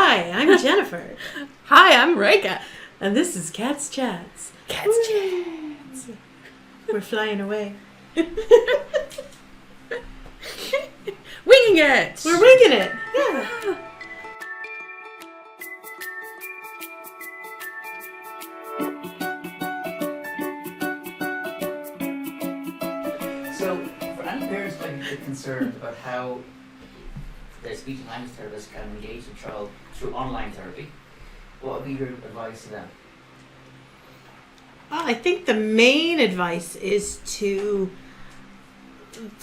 Hi, I'm Jennifer. Hi, I'm Marijke. And this is Cat's Chats. Cat's Chats. We're flying away. Winging it. We're winging it. Yeah. So, for any parents might be a bit concerned about how their speech and language therapist can engage the child through online therapy, what would be your advice to them? Well, I think the main advice is to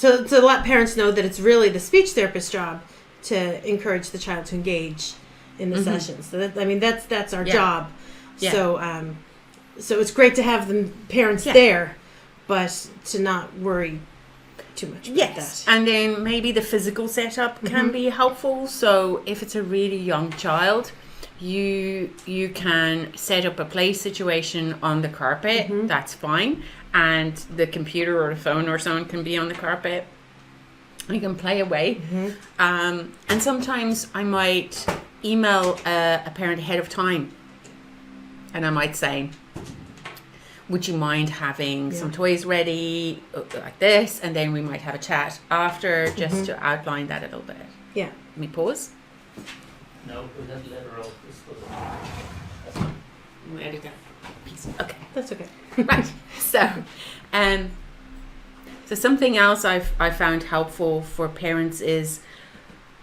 let parents know that it's really the speech therapist's job to encourage the child to engage in the sessions. So that's our job. Yeah. So it's great to have the parents there, but to not worry too much about that. And then maybe the physical setup can be helpful. So if it's a really young child, you can set up a play situation on the carpet. That's fine. And the computer or the phone or someone can be on the carpet. You can play away. And sometimes I might email a parent ahead of time. And I might say, would you mind having some toys ready like this? And then we might have a chat after just to outline that a little bit. Yeah. Let me pause. No, we have literal. Where did that piece? Okay. That's okay. Right. So something else I found helpful for parents is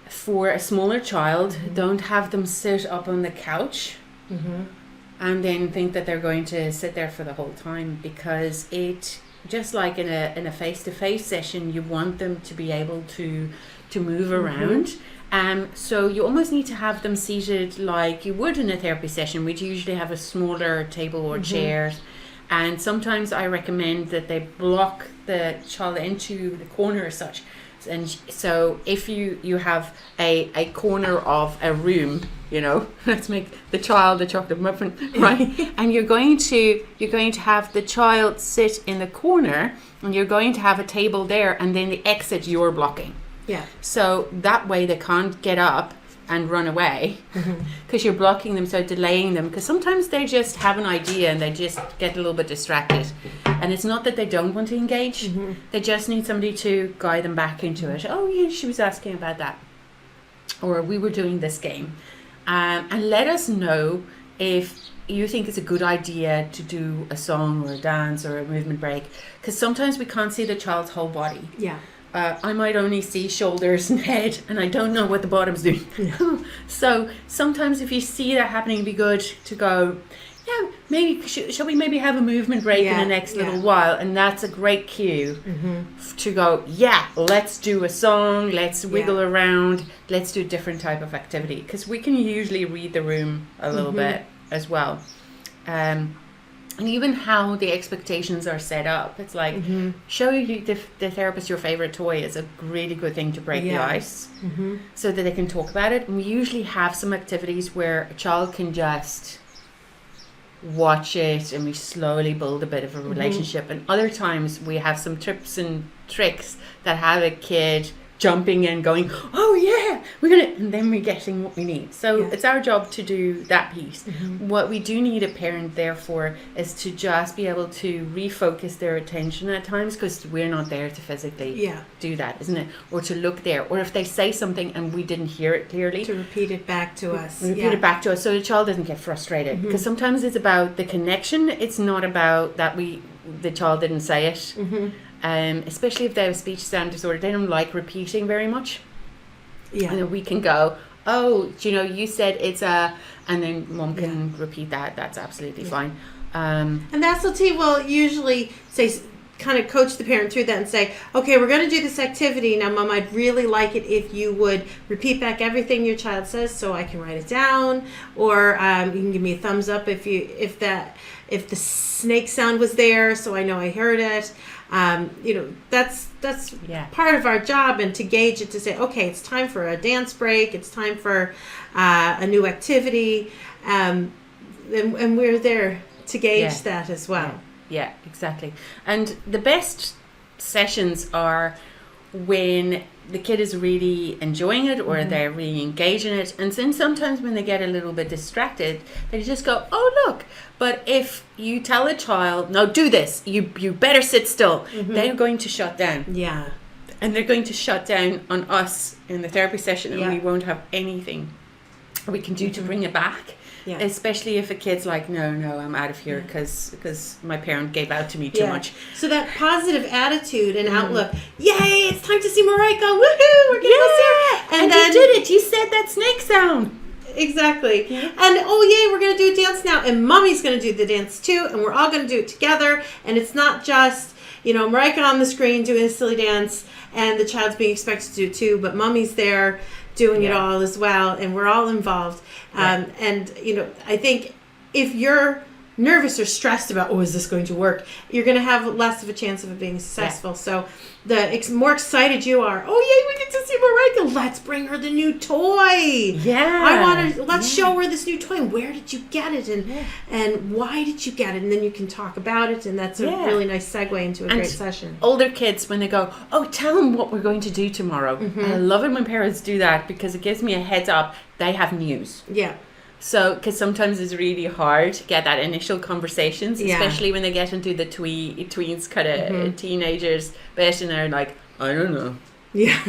for a smaller child, don't have them sit up on the couch and then think that they're going to sit there for the whole time, because it, just like in a face-to-face session, you want them to be able to move around. So you almost need to have them seated like you would in a therapy session. We'd usually have a smaller table or chairs. And sometimes I recommend that they block the child into the corner as such. And so if you have a corner of a room, let's make the child a chocolate muffin, right? And you're going to have the child sit in the corner, and you're going to have a table there, and then the exit you're blocking. Yeah. So that way they can't get up and run away because you're blocking them, so delaying them, because sometimes they just have an idea and they just get a little bit distracted, and it's not that they don't want to engage, they just need somebody to guide them back into it. Oh yeah, she was asking about that, or we were doing this game, and let us know if you think it's a good idea to do a song or a dance or a movement break, because sometimes we can't see the child's whole body. Yeah. I might only see shoulders and head, and I don't know what the bottom's doing. So sometimes if you see that happening, it'd be good to go, maybe shall we maybe have a movement break in the next little while? And that's a great cue to go, let's do a song, let's wiggle around, let's do a different type of activity, because we can usually read the room a little bit as well. And even how the expectations are set up. It's like, show the therapist your favorite toy is a really good thing to break the ice, so that they can talk about it. And we usually have some activities where a child can just watch it, and we slowly build a bit of a relationship. And other times we have some tips and tricks that have a kid jumping and going, oh yeah, and then we're getting what we need. So it's our job to do that piece. What we do need a parent there for is to just be able to refocus their attention at times, because we're not there to physically do that, isn't it? Or to look there, or if they say something and we didn't hear it clearly, to repeat it back to us. Repeat it back to us, so the child doesn't get frustrated, because sometimes it's about the connection. It's not about that the child didn't say it. Especially if they have speech sound disorder, they don't like repeating very much. And then we can go, you said it's a, and then mom can repeat that. That's absolutely fine. And the SLT will usually say, kind of coach the parent through that and say, okay, we're going to do this activity. Now, Mom, I'd really like it if you would repeat back everything your child says so I can write it down, or you can give me a thumbs up if the snake sound was there, so I know I heard it. That's part of our job, and to gauge it, to say, okay, it's time for a dance break, it's time for a new activity, and we're there to gauge that as well. Yeah, exactly. And the best sessions are when the kid is really enjoying it or they're really engaged in it. And then sometimes when they get a little bit distracted, they just go, oh, look. But if you tell a child, no, do this, you better sit still, they're going to shut down. Yeah. And they're going to shut down on us in the therapy session, and Yeah. we won't have anything we can do to bring it back. Yeah. Especially if a kid's like, no, I'm out of here because my parent gave out to me too much. So that positive attitude and outlook, yay, it's time to see Marijke, woohoo, we're going to go see her. And then you did it. You said that snake sound. Exactly. Yeah. And oh yay, we're going to do a dance now, and Mommy's going to do the dance too, and we're all going to do it together, and it's not just, Marijke on the screen doing a silly dance and the child's being expected to do it too, but Mommy's there doing it all as well, and we're all involved. And I think if you're nervous or stressed about, is this going to work, you're going to have less of a chance of it being successful. So the more excited you are, oh yay, we get to see Marijke, let's bring her the new toy. Let's show her this new toy, and where did you get it, and why did you get it, and then you can talk about it, and that's a really nice segue into a great session. Older kids, when they go, oh, tell them what we're going to do tomorrow. I love it when parents do that because it gives me a heads up. They have news. Yeah. So, because sometimes it's really hard to get that initial conversations, especially when they get into the tweens kind of teenagers bit, and they're like, I don't know. Yeah.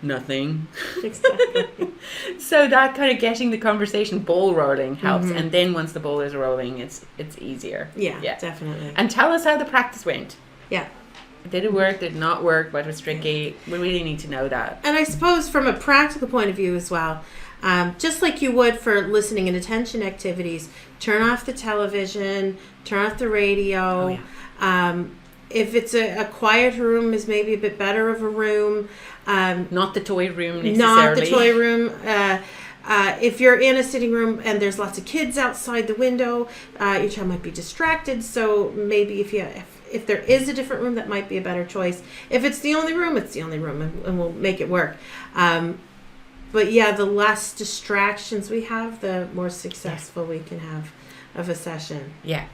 Nothing. Exactly. So that kind of getting the conversation ball rolling helps, and then once the ball is rolling, it's easier. Yeah, definitely. And tell us how the practice went. Yeah. Did it work? Did it not work? What was tricky? We really need to know that. And I suppose from a practical point of view as well, just like you would for listening and attention activities, turn off the television, turn off the radio. If it's a quiet room, is maybe a bit better of a room. Not the toy room necessarily. Not the toy room. If you're in a sitting room and there's lots of kids outside the window, your child might be distracted. So maybe if there is a different room, that might be a better choice. If it's the only room, it's the only room, and we'll make it work. But the less distractions we have, the more successful we can have of a session. Yeah.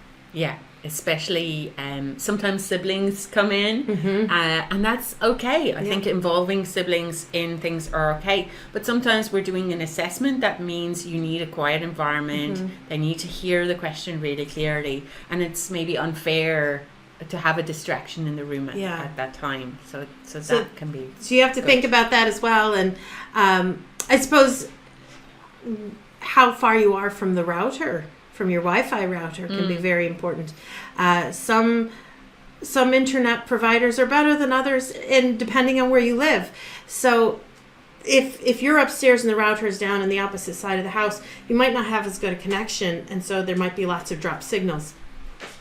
Especially sometimes siblings come in, and that's okay. I think involving siblings in things are okay. But sometimes we're doing an assessment that means you need a quiet environment. They need to hear the question really clearly, and it's maybe unfair to have a distraction in the room at that time. So that can be. So you have to think about that as well, and I suppose how far you are from the router. From your Wi-Fi router can be very important. Some internet providers are better than others, and depending on where you live. So if you're upstairs and the router is down on the opposite side of the house, you might not have as good a connection, and so there might be lots of drop signals.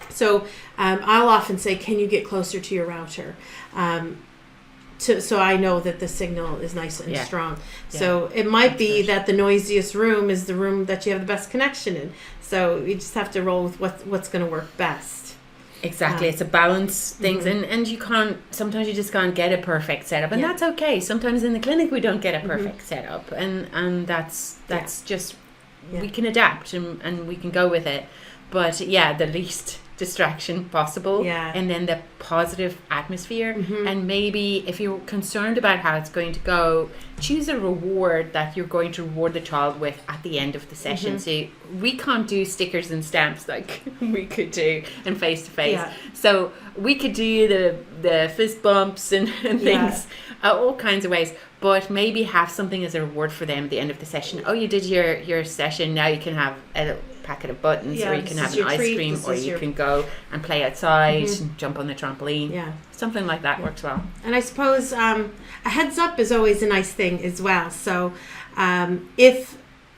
So I'll often say, can you get closer to your router? So I know that the signal is nice and strong. Yeah. So it might be that the noisiest room is the room that you have the best connection in. So you just have to roll with what's going to work best. Exactly. It's a balance things, and you can't, sometimes you just can't get a perfect setup, and that's okay. Sometimes in the clinic we don't get a perfect setup, and that's just, we can adapt and we can go with it. But the least distraction possible, and then the positive atmosphere, and maybe if you're concerned about how it's going to go, choose a reward that you're going to reward the child with at the end of the session. So we can't do stickers and stamps like we could do in face to face, so we could do the fist bumps and things, all kinds of ways, but maybe have something as a reward for them at the end of the session. Oh, you did your session, now you can have a packet of buttons, or you can have an ice cream, or you can go and play outside and jump on the trampoline. Something like that works well. And I suppose a heads up is always a nice thing as well. So if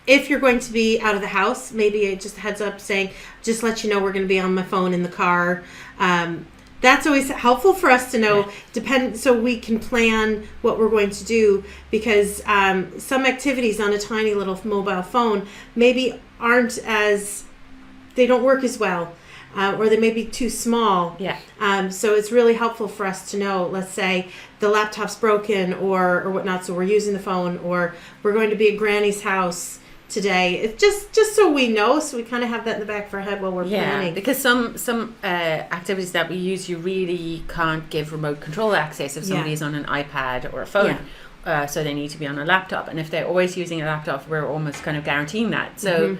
you're going to be out of the house, maybe just a heads up saying, just let you know we're going to be on my phone in the car. That's always helpful for us to know, so we can plan what we're going to do, because some activities on a tiny little mobile phone maybe they don't work as well, or they may be too small. So it's really helpful for us to know, let's say the laptop's broken or whatnot, so we're using the phone, or we're going to be at Granny's house today. It's just so we know, so we kind of have that in the back of our head while we're planning. Because some activities that we use, you really can't give remote control access if somebody's on an iPad or a phone. So they need to be on a laptop, and if they're always using a laptop, we're almost kind of guaranteeing that. So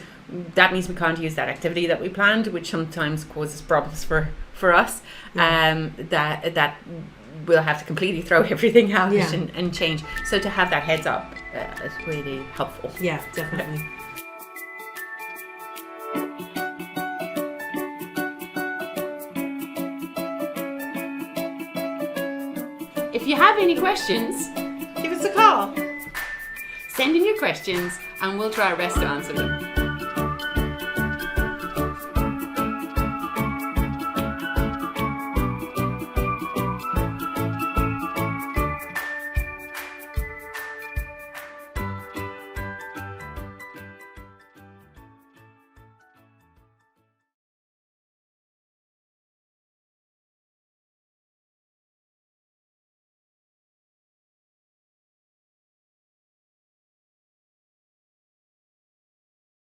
that means we can't use that activity that we planned, which sometimes causes problems for us. That we'll have to completely throw everything out and change. So to have that heads up is really helpful. Yeah, definitely. If you have any questions, Give us a call. send in your questions and we'll try our best to answer them.